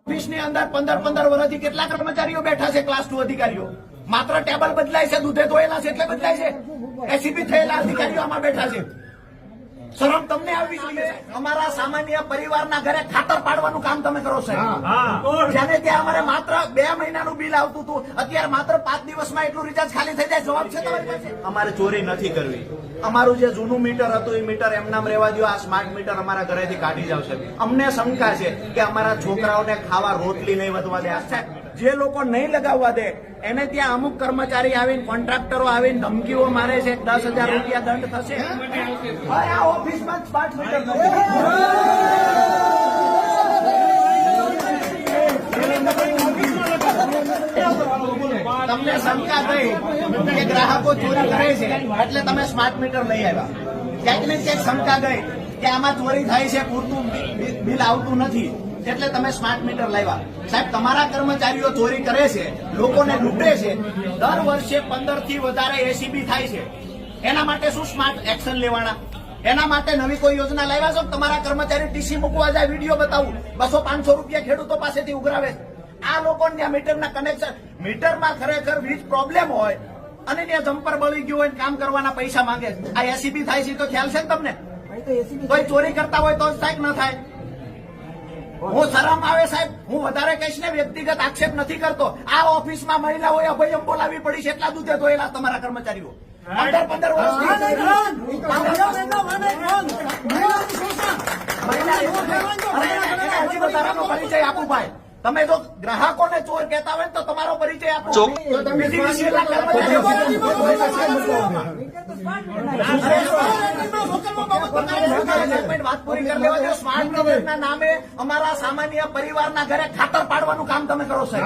ઓફિસની અંદર 15 વર્ષથી કેટલા કર્મચારીઓ બેઠા છે ક્લાસ 2 અધિકારીઓ? માત્ર ટેબલ બદલાય છે, દૂધે ધોયેલા છે એટલે બદલાય છે. એસીબી થયેલા અધિકારીઓ આમાં બેઠા છે. શરમ તમને આવવી જોઈએ. અમારા સામાન્ય પરિવારના ઘરે ખાતર પાડવાનું કામ તમે કરો છો. જ્યારે ત્યાં અમારે માત્ર 2 મહિનાનું બિલ આવતું હતું, અત્યારે માત્ર 5 દિવસમાં એટલું રિચાર્જ ખાલી થઈ જાય. જવાબ છે તમારી પાસે? અમારે ચોરી નથી કરવી. અમારું જે જૂનું મીટર હતું એ મીટર એમનામ રહેવા દો. આ સ્માર્ટ મીટર અમારા ઘરેથી કાઢી જાવ છે. અમને શંકા છે કે અમારા છોકરાઓને ખાવા રોટલી નહીં વધવા દે. જે લોકો નહીં લગાવવા દે એને ત્યાં અમુક કર્મચારી આવીને કોન્ટ્રાક્ટરો આવીને ધમકીઓ મારે છે. 10,000 રૂપિયા દંડ થશે. આ ઓફિસમાં સ્માર્ટ મીટર તમને શંકા થઈ કે ગ્રાહકો ચોરી કરે છે એટલે તમે સ્માર્ટ મીટર લઈ આવ્યા. ક્યાંક ને ક્યાંક શંકા ગઈ કે આમાં ચોરી થાય છે, પૂરતું બિલ આવતું નથી એટલે તમે સ્માર્ટ મીટર લાવ્યા. સાહેબ, તમારા કર્મચારીઓ ચોરી કરે છે, લોકોને લૂંટે છે. દર વર્ષે 15 થી વધારે એસીબી થાય છે. એના માટે શું સ્માર્ટ એક્શન લેવાના? એના માટે નવી કોઈ યોજના લાવ્યા છો? તમારા કર્મચારી ટીસી મૂકવા જાય, વિડીયો બતાવું, 200-500 રૂપિયા ખેડૂતો પાસેથી ઉઘરાવે. આ લોકોને મીટરના કનેક્શન, મીટરમાં ખરેખર વીજ પ્રોબ્લેમ હોય અને ત્યાં જમ્પર બળી ગયું હોય, કામ કરવાના પૈસા માંગે. આ એસીબી થાય છે તો ખ્યાલ છે ને તમને? કોઈ ચોરી કરતા હોય તો જ થાય કે ન થાય? હું શરમ આવે સાહેબ. હું વધારે કહીશ ને, વ્યક્તિગત આક્ષેપ નથી કરતો. આ ઓફિસમાં મહિલાઓએ અભયમ બોલાવી પડી છે. એટલા દૂધે ધોયેલા તમારા કર્મચારીઓ 15 વર્ષથી. હજી વધારાનો પરિચય આપું ભાઈ. તમે જો ગ્રાહકોને ચોર કહેતા હોય તો તમારો પરિચય આપો. વાત પૂરી કરી લેવા દો. સ્માર્ટ મીટરના નામે અમારા સામાન્ય પરિવારના ઘરે ખાતર પાડવાનું કામ તમે કરો છો.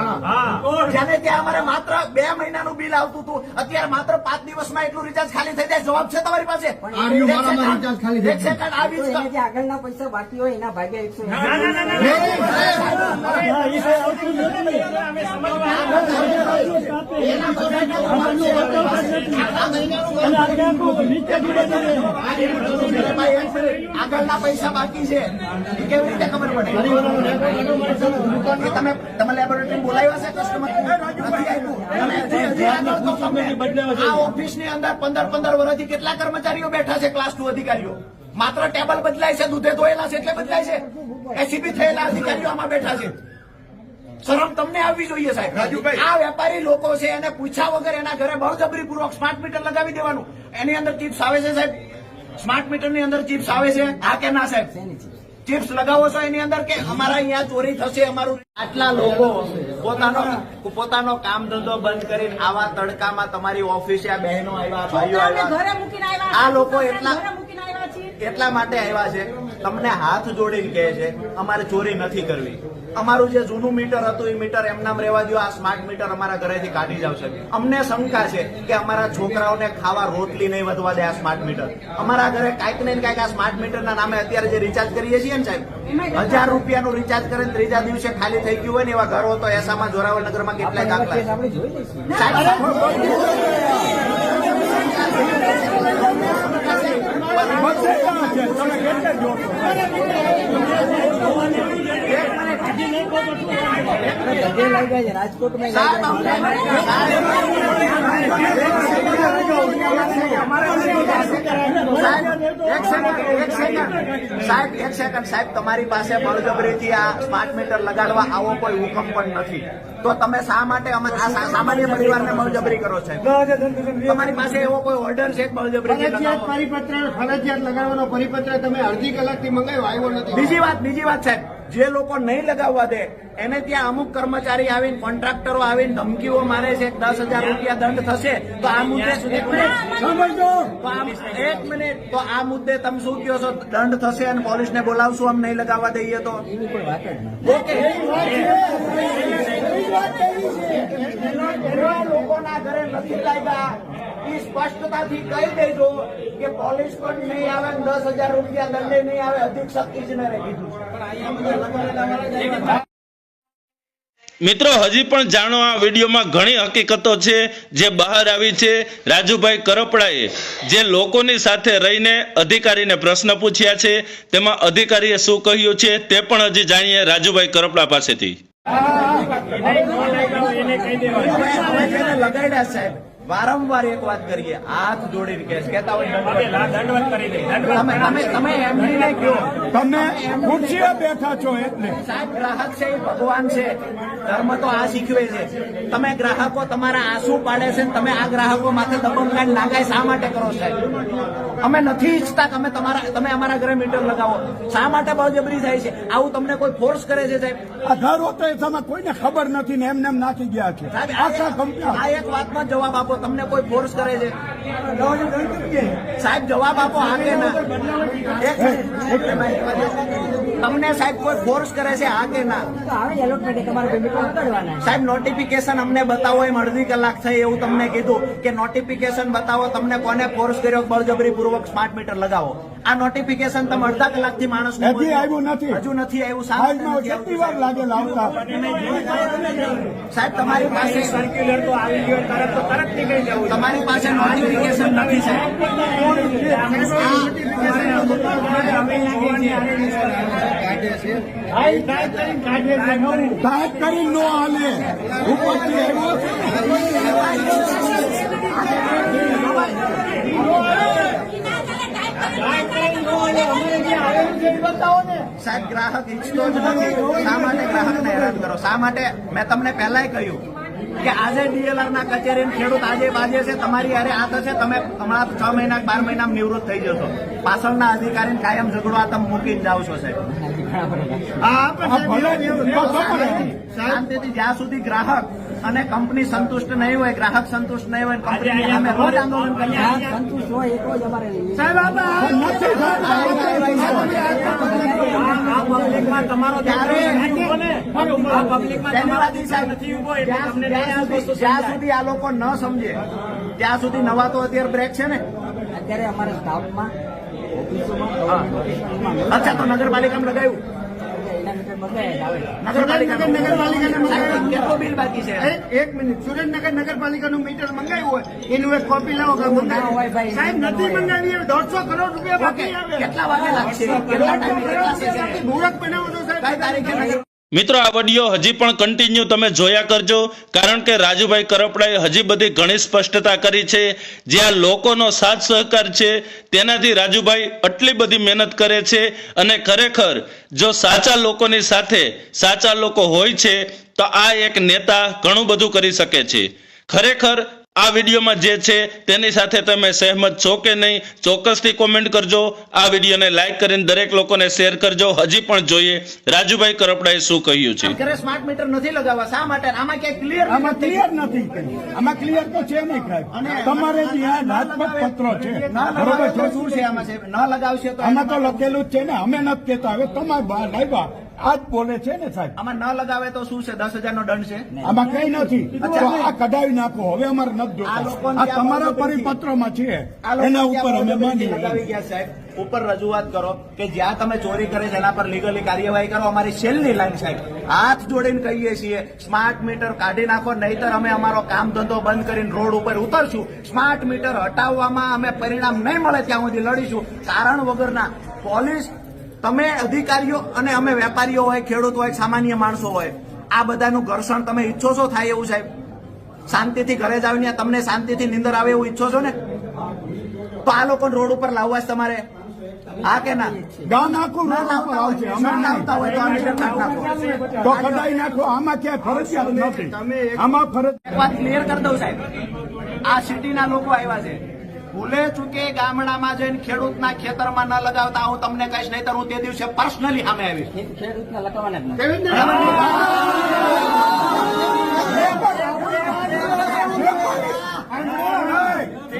જેને ત્યાં અમારે માત્ર 2 મહિનાનું બિલ આવતું હતું, અત્યારે માત્ર 5 દિવસમાં એટલું રિચાર્જ ખાલી થઈ જાય. જવાબ છે તમારી પાસે? એક સેકન્ડ આવી આગળના પૈસા બાકી હોય એના ભાગ્યા 100. આગળના પૈસા બાકી છે એ કેવી રીતે ખબર પડે? તમે લેબોરેટરી બોલાવ્યા છે? કસ્ટમર આ ઓફિસની અંદર 15 વર્ષથી કેટલા કર્મચારીઓ બેઠા છે ક્લાસ 2 અધિકારીઓ? માત્ર ટેબલ બદલાય છે, દૂધે ધોયેલા છે એટલે બદલાય છે. એસીબી થયેલા અધિકારીઓ આમાં બેઠા છે. શરમ તમને આવવી જોઈએ સાહેબ. આ વેપારી લોકો છે, એને પૂછ્યા વગર એના ઘરે બળજબરી પૂર્વક સ્માર્ટ મીટર લગાવી દેવાનું. એની અંદર ચિપ્સ આવે છે સાહેબ? સ્માર્ટ મીટર ની અંદર ચિપ્સ આવે છે? હા કે ના સાહેબ? ચિપ્સ લગાવો છો એની અંદર કે અમારા અહીંયા ચોરી થશે અમારું? આટલા લોકો પોતાનો કામ ધંધો બંધ કરીને આવા તડકામાં તમારી ઓફિસે આ બહેનો આવ્યા, ભાઈઓ આવ્યા. આ લોકો એટલા માટે આવ્યા છે, તમને હાથ જોડીને કહે છે અમારે ચોરી નથી કરવી. અમારું જે જૂનું મીટર હતું એ મીટર એમનામ રહેવા દો. આ સ્માર્ટ મીટર અમારા ઘરેથી કાઢી જાવ છે. અમને શંકા છે કે અમારા છોકરાઓને ખાવા રોટલી નહીં વધવા દે આ સ્માર્ટ મીટર. અમારા ઘરે કાંઈક ને કાંઈક આ સ્માર્ટ મીટરના નામે અત્યારે જે રિચાર્જ કરીએ છીએ ને સાહેબ, 1000 રૂપિયાનું રિચાર્જ કરીને ત્રીજા દિવસે ખાલી થઈ ગયું હોય ને એવા ઘરો તો એસામાં, જોરાવર નગરમાં કેટલાય દાખલા રાજકોટમાં સાહેબ, તમારી પાસે બળજબરીથી આ સ્માર્ટ મીટર લગાડવા આવો કોઈ હુકમ પણ નથી. તો તમે શા માટે સામાન્ય પરિવારને બળજબરી કરો છો? તમારી પાસે એવો કોઈ ઓર્ડર છે બળજબરી? ફરજિયાત લગાડવાનો પરિપત્ર તમે અડધી કલાકથી મંગાવ્યો, આવ્યો નથી. બીજી વાત સાહેબ, જે લોકો નહીં લગાવવા દે એને ત્યાં અમુક કર્મચારી આવીને કોન્ટ્રાક્ટરો આવીને ધમકીઓ મારે છે. 10,000 રૂપિયા દંડ થશે. તો આ મુદ્દે એક મિનિટ, તો આ મુદ્દે તમે શું કહો છો? દંડ થશે અને પોલીસને બોલાવશું આમ નહીં લગાવવા દઈએ તો? ઓકે, લોકોના ઘરે નથી લાગ્યા એ સ્પષ્ટતાથી કહી દેજો કે પોલીસ પણ નહીં આવે, 10,000 રૂપિયા દંડે નહીં આવે. અધિક્ષક ઇજનેરે કીધું. મિત્રો, હજી પણ જાણો, આ વિડીયોમાં ઘણી હકીકતો છે જે બહાર આવી છે. રાજુભાઈ કરપડાએ જે લોકોની સાથે રહીને અધિકારીને પ્રશ્ન પૂછ્યા છે તેમાં અધિકારીએ શું કહ્યું છે તે પણ હજી જાણીએ રાજુભાઈ કરપડા પાસેથી. અમે જેને લગાડ્યા સાહેબ વારંવાર એક વાત કરીએ, હાથ જોડીને કહેતા હોય તમે એમડીને કહો, તમે ખુરશીએ બેઠા છો એટલે સાહેબ ગ્રાહક છે એ ભગવાન છે, ધર્મ તો આ શીખવે છે. તમે ગ્રાહકો તમારા આંસુ પાડે છે ને તમે આ ગ્રાહકો માથે દબંગાઈ લાગાય શા માટે કરો સાહેબ? અમે નથી ઈચ્છતા કે તમે અમારા ઘરે મીટર લગાવો. શા માટે બળજબરી થાય છે? આવું તમને કોઈ ફોર્સ કરે છે સાહેબ? આ ઘર હોતો એ તમે કોઈને ખબર નથી ને એમને એમ નાખી ગયા છે. સાહેબ આખા કંપની આ એક વાતનો જવાબ આપો, તમને કોઈ ફોર્સ કરે છે? સાહેબ જવાબ આપો, હા કે ના? તમને સાહેબ કોઈ ફોર્સ કરે છે, હા કે ના? તો આવે એલોટમેન્ટ તમારે પેમેન્ટ કરવાના. સાહેબ નોટિફિકેશન અમને બતાવો, એમ અડધી કલાક થઈ એવું તમને કીધું કે નોટિફિકેશન બતાવો, તમને કોને ફોર્સ કર્યો બળજબરી પૂર્વક સ્માર્ટ મીટર લગાવો? આ નોટિફિકેશન તમે અડધા કલાકથી માણસ હજી આવ્યું નથી. હજુ નથી આવ્યું. આજમાં કેટલી વાર લાગેલ આવતા? સાહેબ તમારી પાસે સર્ક્યુલર તો આવી ગયો, તરત નીકળી જવું. તમારી પાસે નોટિફિકેશન નથી સાહેબ. સાહેબ કરી નો હાલે ઉપરથી સાહેબ ગ્રાહક ઈચ્છતો જ નથી. શા માટે ગ્રાહકને હેરાન કરો? શા માટે? મેં તમને પહેલાય કહ્યું કે આજે ડીએલઆર ના કચેરી ખેડૂત આજે બાજે છે, તમારી હારે આ થશે, તમે હમણાં 6 મહિના 12 મહિનામાં નિવૃત્ત થઈ જશો. પાછળના અધિકારીને કાયમ ઝઘડો આ તમે મૂકીને જાઓ છો સાહેબ. શાંતિથી જ્યાં સુધી ગ્રાહક અને કંપની સંતુષ્ટ નહીં હોય, ગ્રાહક સંતુષ્ટ નહીં હોય, કંપની સામે રોજ આંદોલન કરીએ. સંતુષ્ટ હોય એટલો જ અમારે જ્યાં સુધી આ લોકો ન સમજે ત્યાં સુધી નવા તો અત્યારે બ્રેક છે ને. અત્યારે અમારા સ્ટાફમાં અચ્છા તો નગરપાલિકામાં લગાવ્યું? નગરપાલિકાનું કેટલો બિલ બાકી છે? એક મિનિટ, સુરેન્દ્રનગર નગરપાલિકાનું મીટર મંગાવ્યું હોય એનું એક કોપી લાવો. સાહેબ નથી મંગાવી, 150 કરોડ રૂપિયા બાકી આવે. કેટલા વાગે લાગશે? કેટલા ટાઈમે કેટલા છે? મુહૂર્ત બનાવો છો સાહેબ. કઈ તારીખે નગર મિત્રો આ વિડીયો હજી પણ કન્ટિન્યુ તમે જોયા કરજો, કારણ કે રાજુભાઈ કરપડાએ હજી બધી ઘણી સ્પષ્ટતા કરી છે. જ્યાં લોકોનો સાથ સહકાર છે તેનાથી રાજુભાઈ આટલી બધી મહેનત કરે છે, અને ખરેખર જો સાચા લોકોની સાથે સાચા લોકો હોય છે તો આ એક નેતા ઘણું બધું કરી શકે છે. ખરેખર આ વિડીયોમાં જે છે તેની સાથે તમે સહેમત છો કે નહીં ચોક્કસથી કોમેન્ટ કરજો. આ વિડીયોને લાઈક કરીને દરેક લોકોને શેર કરજો. હજી પણ જોઈએ રાજુભાઈ કરપડાએ શું કહ્યું છે. ઘરે સ્માર્ટ મીટર નથી લગાવવા. શા માટે? આમાં ક્યાંય ક્લિયર આમાં ક્લિયર નથી. આમાં ક્લિયર તો છે નહીં સાહેબ. તમારે જ્યાં રાજપત પત્રો છે બરોબર છે. શું છે આમાં સાહેબ? ન લગાવશે તો આમાં તો લખેલું જ છે ને, અમે નથી કહેતા. હવે તમારે બહાર લાવ્યા આજ બોલે છે ને સાહેબ. આમાં ન લગાવે તો શું છે? 10,000 નો દંડ છે. આમાં કઈ નથી. તો આ કઢાવી નાખો. હવે અમારે નથી આ જોતા. લોકોને આ તમારા પરિપત્રમાં છે, એના ઉપર અમે માની લગાવી ગયા સાહેબ. ઉપર રજૂઆત કરો કે જ્યાં તમે ચોરી કરે છે એના પર લીગલી કાર્યવાહી કરો. અમારી છેલ્લી લાઈન સાહેબ, હાથ જોડીને કહીએ છીએ સ્માર્ટ મીટર કાઢી નાખો, નહીતર અમે અમારો કામ ધંધો બંધ કરીને રોડ ઉપર ઉતરશું. સ્માર્ટ મીટર હટાવવામાં અમે પરિણામ નહીં મળે ત્યાં સુધી લડીશું. કારણ વગરના પોલીસ, તમે અધિકારીઓ અને અમે વેપારીઓ હોય, ખેડૂત હોય, સામાન્ય માણસો હોય, આ બધાનું ઘર્ષણ તમે ઈચ્છો છો થાય એવું સાહેબ? શાંતિથી ઘરે જ આવીને તમને શાંતિથી નીંદર આવે એવું ઈચ્છો છો ને? તો આ લોકો રોડ ઉપર લાવવા જ તમારે, હા કે ના? ગામ આખું રોડ ઉપર આવશે. અમે ના આવતા હોય તો આ મીટર કાઢી નાખો. તો કઢાઈ નાખો. આમાં ક્યાંય ફરજિયાત નથી. આમાં ફરજ એક વાત ક્લિયર કરી દઉં સાહેબ, આ સિટીના લોકો આવ્યા છે, ભૂલે ચૂકે ગામડામાં જઈને ખેડૂતના ખેતરમાં ન લગાવતા હું તમને કહીશ, નહીતર હું તે દિવસે પર્સનલી સામે આવીશ. ખેડૂતને લગાવવાના જ નથી. કેવી રીતે?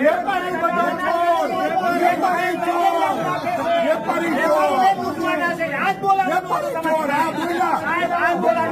વેપારી બધા ચોર. વેપારી ચોર. વેપારી ચોર. વેપારી ચોર. આ બોલા.